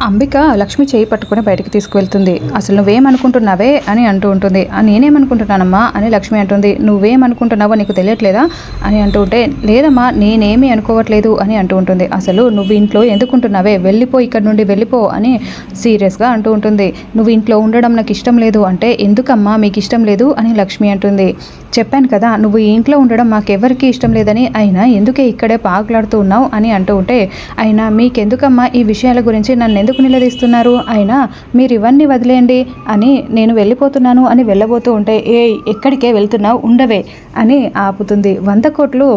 అంబిక లక్ష్మి చేయి పట్టుకుని బయటికి తీసుకువెళ్తుంది. అసలు నువ్వేమనుకుంటున్నావే అని అంటూ ఉంటుంది. నేనేమనుకుంటున్నానమ్మా అని లక్ష్మి అంటుంది. నువ్వేమనుకుంటున్నావో నీకు తెలియట్లేదా అని అంటూ ఉంటే, లేదమ్మా నేనేమీ అనుకోవట్లేదు అని అంటూ ఉంటుంది. అసలు నువ్వు ఇంట్లో ఎందుకుంటున్నావే, వెళ్ళిపో, ఇక్కడ నుండి వెళ్ళిపో అని సీరియస్గా అంటూ ఉంటుంది. నువ్వు ఇంట్లో ఉండడం నాకు ఇష్టం లేదు అంటే, ఎందుకమ్మా మీకు ఇష్టం లేదు అని లక్ష్మి అంటుంది. చెప్పాను కదా నువ్వు ఈ ఇంట్లో ఉండడం మాకెవరికి ఇష్టం లేదని, అయినా ఎందుకే ఇక్కడే పాకులాడుతూ ఉన్నావు అని అంటూ ఉంటే, అయినా మీకెందుకమ్మా ఈ విషయాల గురించి నన్ను ఎందుకు నిలదీస్తున్నారు, అయినా మీరు ఇవన్నీ వదిలేయండి అని నేను వెళ్ళిపోతున్నాను అని వెళ్ళబోతూ ఉంటే, ఎక్కడికే వెళ్తున్నావు, ఉండవే అని ఆపుతుంది. 100 కోట్లు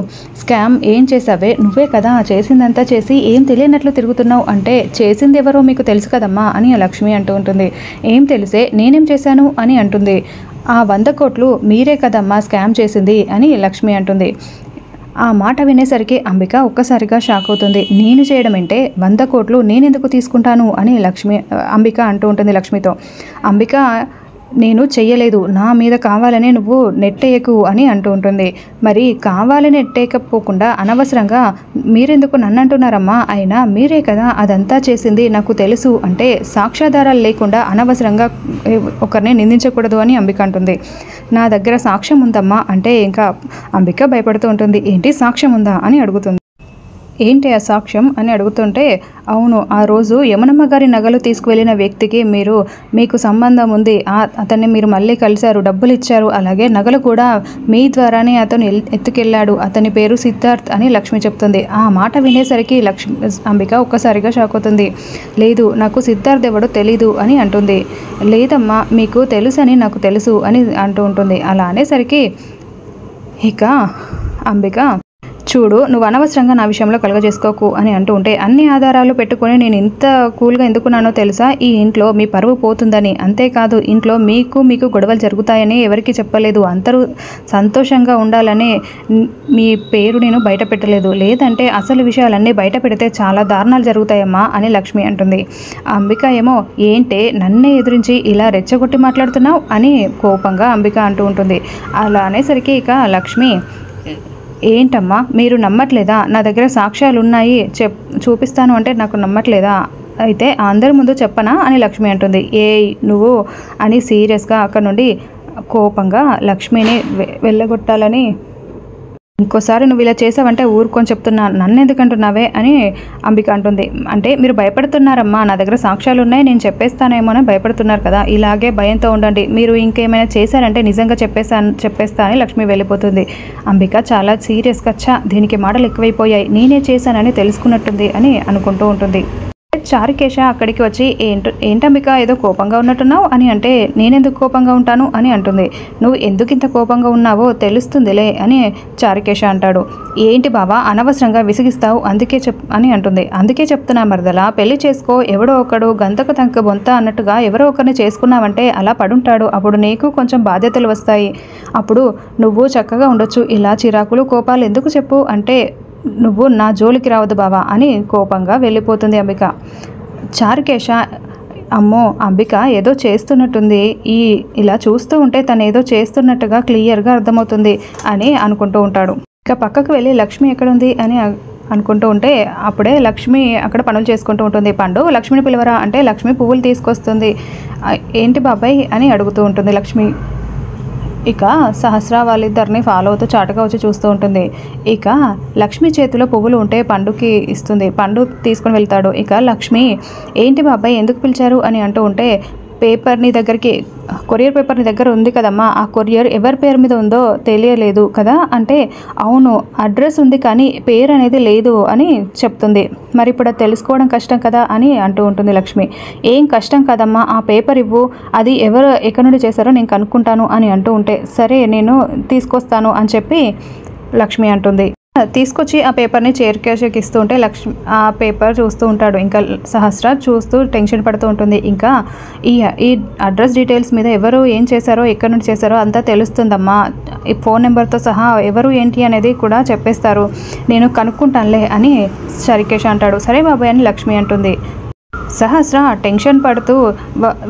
స్కామ్ ఏం చేసావే, నువ్వే కదా చేసిందంతా చేసి ఏం తెలియనట్లు తిరుగుతున్నావు అంటే, చేసింది ఎవరో మీకు తెలుసు కదమ్మా అని లక్ష్మి అంటూ ఉంటుంది. ఏం తెలిసే, నేనేం చేశాను అని అంటుంది. ఆ 100 కోట్లు మీరే కదమ్మా స్కామ్ చేసింది అని లక్ష్మి అంటుంది. ఆ మాట వినేసరికి అంబిక ఒక్కసారిగా షాక్ అవుతుంది. నేను చేయడం అంటే 100 కోట్లు నేనెందుకు తీసుకుంటాను అని అంబిక అంటూ ఉంటుంది లక్ష్మితో. అంబిక నేను చెయ్యలేదు, నా మీద కావాలనే నువ్వు నెట్టేయకు అని అంటూ ఉంటుంది. మరి కావాలని నెట్టేయకపోకుండా అనవసరంగా మీరెందుకు నన్ను అంటున్నారమ్మా, అయినా మీరే కదా అదంతా చేసింది నాకు తెలుసు అంటే, సాక్ష్యాధారాలు లేకుండా అనవసరంగా ఒకరిని నిందించకూడదు అని అంబిక అంటుంది. నా దగ్గర సాక్ష్యం ఉందమ్మా అంటే ఇంకా అంబిక భయపడుతూ ఉంటుంది. ఏంటి సాక్ష్యం ఉందా అని అడుగుతుంది. ఏంటి ఆ సాక్ష్యం అని అడుగుతుంటే, అవును ఆ రోజు యమునమ్మ గారి నగలు తీసుకువెళ్ళిన వ్యక్తికి మీకు సంబంధం ఉంది, అతన్ని మీరు మళ్ళీ కలిశారు, డబ్బులు ఇచ్చారు, అలాగే నగలు కూడా మీ ద్వారానే అతను ఎత్తుకెళ్ళాడు, అతని పేరు సిద్ధార్థ్ అని లక్ష్మి చెప్తుంది. ఆ మాట వినేసరికి అంబిక ఒక్కసారిగా షాక్ అవుతుంది. లేదు నాకు సిద్ధార్థ్ ఎవడో తెలీదు అని అంటుంది. లేదమ్మా మీకు తెలుసని నాకు తెలుసు అని అంటూ ఉంటుంది. అలా అనేసరికి ఇక అంబిక, చూడు నువ్వు అనవసరంగా నా విషయంలో కలుగజేసుకోకు అని అంటూ ఉంటే, అన్ని ఆధారాలు పెట్టుకొని నేను ఇంత కూల్గా ఎందుకున్నానో తెలుసా, ఈ ఇంట్లో మీ పరువు పోతుందని, అంతేకాదు ఇంట్లో మీకు గొడవలు జరుగుతాయని ఎవరికి చెప్పలేదు, అందరూ సంతోషంగా ఉండాలని మీ పేరు నేను బయట పెట్టలేదు, లేదంటే అసలు విషయాలన్నీ బయట పెడితే చాలా దారుణాలు జరుగుతాయమ్మా అని లక్ష్మి అంటుంది. అంబిక ఏమో, ఏంటే నన్నే ఎదురించి ఇలా రెచ్చగొట్టి మాట్లాడుతున్నావు అని కోపంగా అంబిక అంటూ ఉంటుంది. అలా అనేసరికి ఇక లక్ష్మి, ఏంటమ్మా మీరు నమ్మట్లేదా, నా దగ్గర సాక్ష్యాలు ఉన్నాయి చూపిస్తాను అంటే నాకు నమ్మట్లేదా, అయితే అందరి ముందు చెప్పనా అని లక్ష్మి అంటుంది. నువ్వు అని సీరియస్గా అక్కడ నుండి కోపంగా లక్ష్మిని వెళ్ళగొట్టాలని, ఇంకోసారి నువ్వు ఇలా చేసావంటే ఊరుకొని చెప్తున్నా, నన్ను ఎందుకంటున్నావే అని అంబిక అంటుంది. అంటే మీరు భయపడుతున్నారమ్మా, నా దగ్గర సాక్ష్యాలు ఉన్నాయి నేను చెప్పేస్తానేమో అని భయపడుతున్నారు కదా, ఇలాగే భయంతో ఉండండి, మీరు ఇంకేమైనా చేశారంటే నిజంగా చెప్పేస్తా అని లక్ష్మి వెళ్ళిపోతుంది. అంబిక చాలా సీరియస్గా, దీనికి మాటలు ఎక్కువైపోయాయి, నేనే చేశానని తెలుసుకున్నట్టుంది అని అనుకుంటూ ఉంటుంది. చారుకేశ అక్కడికి వచ్చి, ఏంటంబిక ఏదో కోపంగా ఉన్నట్టున్నావు అని అంటే, నేనెందుకు కోపంగా ఉంటాను అని అంటుంది. నువ్వు ఎందుకు ఇంత కోపంగా ఉన్నావో తెలుస్తుందిలే అని చారుకేశ అంటాడు. ఏంటి బావా అనవసరంగా విసిగిస్తావు అని అంటుంది. అందుకే చెప్తున్నా మరదలా, పెళ్లి చేసుకో, ఎవడో ఒకడు గంతకు తనక బొంత అన్నట్టుగా ఎవరో ఒకరిని చేసుకున్నావంటే అలా పడుంటాడు, అప్పుడు నీకు కొంచెం బాధ్యతలు వస్తాయి, అప్పుడు నువ్వు చక్కగా ఉండొచ్చు, ఇలా చిరాకులు కోపాలు ఎందుకు చెప్పు అంటే, నువ్వు నా జోలికి రావద్దు బావా అని కోపంగా వెళ్ళిపోతుంది అంబిక. చారుకేశ, అమ్మో అంబిక ఏదో చేస్తున్నట్టుంది, ఇలా చూస్తూ ఉంటే తను ఏదో చేస్తున్నట్టుగా క్లియర్గా అర్థమవుతుంది అని అనుకుంటూ ఉంటాడు. ఇక పక్కకు వెళ్ళి లక్ష్మి ఎక్కడుంది అని అనుకుంటూ ఉంటే, అప్పుడే లక్ష్మి అక్కడ పనులు చేసుకుంటూ ఉంటుంది. పండు లక్ష్మిని పిలవరా అంటే లక్ష్మి పువ్వులు తీసుకొస్తుంది. ఏంటి బాబాయ్ అని అడుగుతూ ఉంటుంది లక్ష్మి. ఇక సహస్ర వాళ్ళిద్దరిని ఫాలో అవుతూ చాటుగా వచ్చి చూస్తూ ఉంటుంది. ఇక లక్ష్మి చేతిలో పువ్వులు ఉంటే పండుకి ఇస్తుంది. పండు తీసుకొని వెళ్తాడు. ఇక లక్ష్మి, ఏంటి బాబాయ్ ఎందుకు పిలిచారు అని అంటూ ఉంటే, కొరియర్ పేపర్ నీ దగ్గర ఉంది కదమ్మా, ఆ కొరియర్ ఎవరి పేరు మీద ఉందో తెలియలేదు కదా అంటే, అవును అడ్రస్ ఉంది కానీ పేరు అనేది లేదు అని చెప్తుంది. మరి ఇప్పుడు అది తెలుసుకోవడం కష్టం కదా అని అంటూ ఉంటుంది లక్ష్మి. ఏం కష్టం కదమ్మా, ఆ పేపర్ ఇవ్వు, అది ఎక్కడి నుండి చేశారో నేను కనుక్కుంటాను అని అంటూ ఉంటే, సరే నేను తీసుకొస్తాను అని చెప్పి లక్ష్మి అంటుంది. తీసుకొచ్చి ఆ పేపర్ని చైర్కేశకి ఇస్తూ ఉంటే ఆ పేపర్ చూస్తూ ఉంటాడు. ఇంకా సహస్ర చూస్తూ టెన్షన్ పడుతూ ఉంటుంది. ఇంకా ఈ అడ్రస్ డీటెయిల్స్ మీద ఎవరు ఏం చేశారో ఎక్కడి నుండి చేశారో అంతా తెలుస్తుందమ్మా, ఈ ఫోన్ నెంబర్తో సహా ఎవరు ఏంటి అనేది కూడా చెప్పేస్తారు, నేను కనుక్కుంటానులే అని చరికేశ అంటాడు. సరే బాబాయ్ అని లక్ష్మి అంటుంది. సహస్ర టెన్షన్ పడుతూ,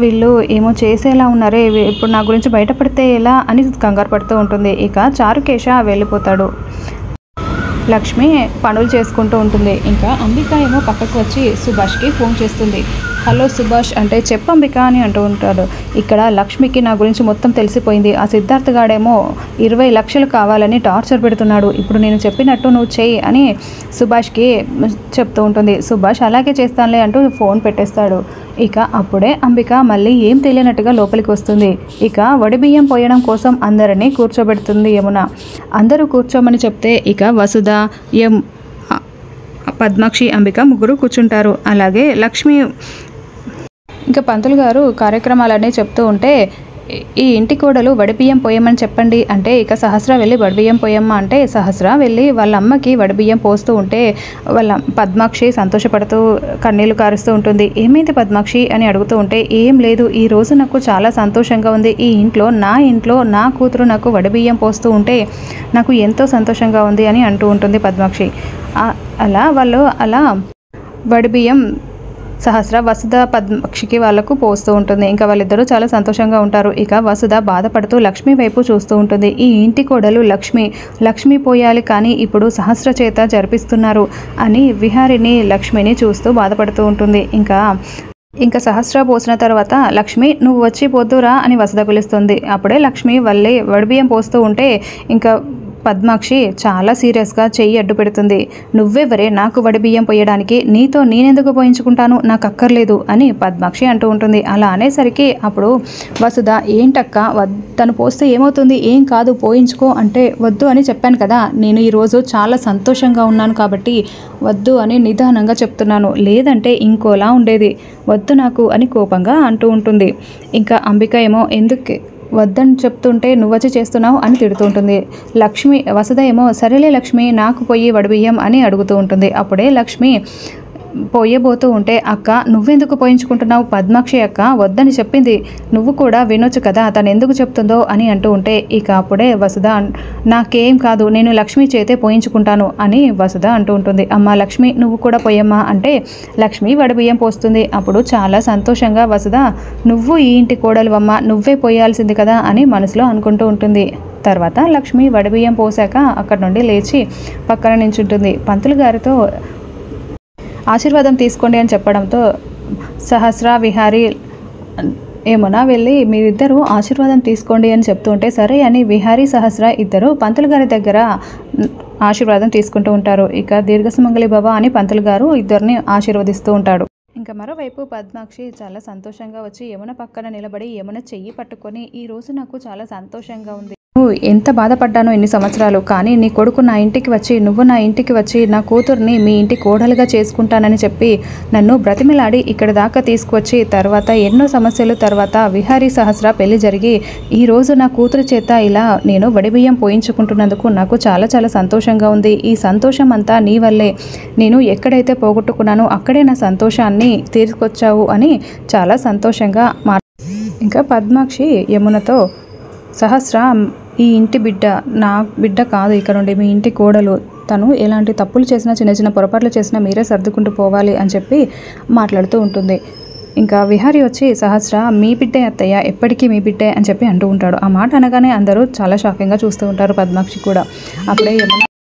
వీళ్ళు ఏమో చేసేలా ఉన్నారే, ఇప్పుడు నా గురించి బయటపడితే ఎలా అని కంగారు పడుతూ ఉంటుంది. ఇక చారుకేశ వెళ్ళిపోతాడు. లక్ష్మి పనులు చేసుకుంటూ ఉంటుంది. ఇంకా అంబిక ఏమో పక్కకు వచ్చి సుభాష్కి ఫోన్ చేస్తుంది. హలో సుభాష్ అంటే చెప్పంబిక అని అంటూ ఉంటాడు. ఇక్కడ లక్ష్మికి నా గురించి మొత్తం తెలిసిపోయింది. ఆ సిద్ధార్థ్ గాడేమో 20 లక్షలు కావాలని టార్చర్ పెడుతున్నాడు. ఇప్పుడు నేను చెప్పినట్టు నువ్వు చెయ్యి అని సుభాష్కి చెప్తూ ఉంటుంది. సుభాష్ అలాగే చేస్తానులే అంటూ ఫోన్ పెట్టేస్తాడు. ఇక అప్పుడే అంబిక మళ్ళీ ఏం తెలియనట్టుగా లోపలికి వస్తుంది. ఇక వడిబియ్యం పోయడం కోసం అందరినీ కూర్చోబెడుతుంది యమున. అందరూ కూర్చోమని చెప్తే ఇక వసుధ, పద్మాక్షి, అంబిక ముగ్గురు కూర్చుంటారు. అలాగే లక్ష్మి ఇంకా పంతులు గారు కార్యక్రమాలన్నీ చెప్తూ ఉంటే ఈ ఇంటి కోడలు వడిబియ్యం పోయమని చెప్పండి అంటే ఇక సహస్ర వెళ్ళి వడిబియ్యం పోయమ్మా అంటే సహస్ర వెళ్ళి వాళ్ళ అమ్మకి వడిబియ్యం పోస్తూ ఉంటే వాళ్ళ పద్మాక్షి సంతోషపడుతూ కన్నీళ్లు కారుస్తూ ఉంటుంది. ఏమైంది పద్మాక్షి అని అడుగుతూ ఉంటే ఏం లేదు, ఈ రోజు నాకు చాలా సంతోషంగా ఉంది. ఈ ఇంట్లో నా కూతురు నాకు వడిబియ్యం పోస్తూ ఉంటే నాకు ఎంతో సంతోషంగా ఉంది అని అంటూ ఉంటుంది పద్మాక్షి. అలా వడిబియ్యం సహస్ర వసుధ పద్మాక్షికి వాళ్ళకు పోస్తూ ఉంటుంది. ఇంకా వాళ్ళిద్దరూ చాలా సంతోషంగా ఉంటారు. ఇక వసుధ బాధపడుతూ లక్ష్మి వైపు చూస్తూ ఉంటుంది. ఈ ఇంటి కోడలు లక్ష్మి పోయాలి కానీ ఇప్పుడు సహస్ర చేత జరిపిస్తున్నారు అని విహారిని లక్ష్మిని చూస్తూ బాధపడుతూ ఉంటుంది. ఇంకా సహస్ర పోసిన తర్వాత లక్ష్మి నువ్వు వచ్చి పోద్దురా అని వసుధ పిలుస్తుంది. అప్పుడే లక్ష్మి వల్లే వడిబియ్యం పోస్తూ ఉంటే ఇంకా పద్మాక్షి చాలా సీరియస్గా చెయ్యి అడ్డు పెడుతుంది. నువ్వెవరే నాకు వడిబియ్యం పోయడానికి, నీతో నేనెందుకు పోయించుకుంటాను, నాకు అక్కర్లేదు అని పద్మాక్షి అంటూ ఉంటుంది. అలా అనేసరికి అప్పుడు వసుధ ఏంటక్క తను పోస్తే ఏమవుతుంది, ఏం కాదు పోయించుకో అంటే వద్దు అని చెప్పాను కదా, నేను ఈరోజు చాలా సంతోషంగా ఉన్నాను కాబట్టి వద్దు అని నిదానంగా చెప్తున్నాను, లేదంటే ఇంకోలా ఉండేది, వద్దు నాకు అని కోపంగా అంటూ ఉంటుంది. ఇంకా అంబిక ఏమో ఎందుకు వద్దని చెప్తుంటే నువ్వచ్చి చేస్తున్నావు అని తిడుతూ ఉంటుంది. వసుధ ఏమో సరేలే లక్ష్మి నాకు పోయి వడిబియ్యం అని అడుగుతూ ఉంటుంది. అప్పుడే లక్ష్మి పోయబోతూ ఉంటే అక్క నువ్వెందుకు పోయించుకుంటున్నావు, పద్మాక్షి అక్క వద్దని చెప్పింది, నువ్వు కూడా వినొచ్చు కదా తను ఎందుకు చెప్తుందో అని అంటూ ఉంటే ఇక అప్పుడే వసుధ నాకేం కాదు నేను లక్ష్మి చేతే పోయించుకుంటాను అని వసుధ అంటూ ఉంటుంది. అమ్మ లక్ష్మి నువ్వు కూడా పోయమ్మా అంటే లక్ష్మి వడిబియ్యం పోస్తుంది. అప్పుడు చాలా సంతోషంగా వసుధ నువ్వు ఈ ఇంటి కోడలువమ్మ నువ్వే పోయాల్సింది కదా అని మనసులో అనుకుంటూ ఉంటుంది. తర్వాత లక్ష్మి వడిబియ్యం పోసాక అక్కడి నుండి లేచి పక్కన నించుంటుంది. పంతులు గారితో ఆశీర్వాదం తీసుకోండి అని చెప్పడంతో సహస్ర విహారి యమున వెళ్ళి మీరిద్దరూ ఆశీర్వాదం తీసుకోండి అని చెప్తుంటే సరే అని విహారీ సహస్ర ఇద్దరు పంతులు గారి దగ్గర ఆశీర్వాదం తీసుకుంటూ ఉంటారు. ఇక దీర్ఘసుమంగళి భవ అని పంతులు గారు ఇద్దరిని ఆశీర్వదిస్తూ ఉంటాడు. ఇంకా మరోవైపు పద్మాక్షి చాలా సంతోషంగా వచ్చి యమున పక్కన నిలబడి యమున చెయ్యి పట్టుకొని ఈ రోజు నాకు చాలా సంతోషంగా ఉంది, ఎంత బాధపడ్డానో ఎన్ని సంవత్సరాలు, కానీ నీ కొడుకు నా ఇంటికి వచ్చి నువ్వు నా ఇంటికి వచ్చి నా కూతుర్ని మీ ఇంటి కోడలుగా చేసుకుంటానని చెప్పి నన్ను బ్రతిమిలాడి ఇక్కడి దాకా తీసుకువచ్చి తర్వాత ఎన్నో సమస్యలు తర్వాత విహారీ సహస్ర పెళ్లి జరిగి ఈరోజు నా కూతురు చేత ఇలా నేను వడిబియ్యం పోయించుకుంటున్నందుకు నాకు చాలా చాలా సంతోషంగా ఉంది. ఈ సంతోషం అంతా నీ వల్లే, నేను ఎక్కడైతే పోగొట్టుకున్నానో అక్కడే నా సంతోషాన్ని తీసుకొచ్చావు అని చాలా సంతోషంగా ఇంకా పద్మాక్షి యమునతో సహస్ర ఈ ఇంటి బిడ్డ నా బిడ్డ కాదు, ఇక్కడ నుండి మీ ఇంటి కోడలు, తను ఎలాంటి తప్పులు చేసినా చిన్న చిన్న పొరపాట్లు చేసినా మీరే సర్దుకుంటూ పోవాలి అని చెప్పి మాట్లాడుతూ ఉంటుంది. ఇంకా విహారీ వచ్చి సహస్ర మీ బిడ్డే అత్తయ్య ఎప్పటికీ మీ బిడ్డే అని చెప్పి అంటూ ఉంటాడు. ఆ మాట అనగానే అందరూ చాలా షాకింగ్గా చూస్తూ ఉంటారు, పద్మాక్షి కూడా. అప్పుడే యమున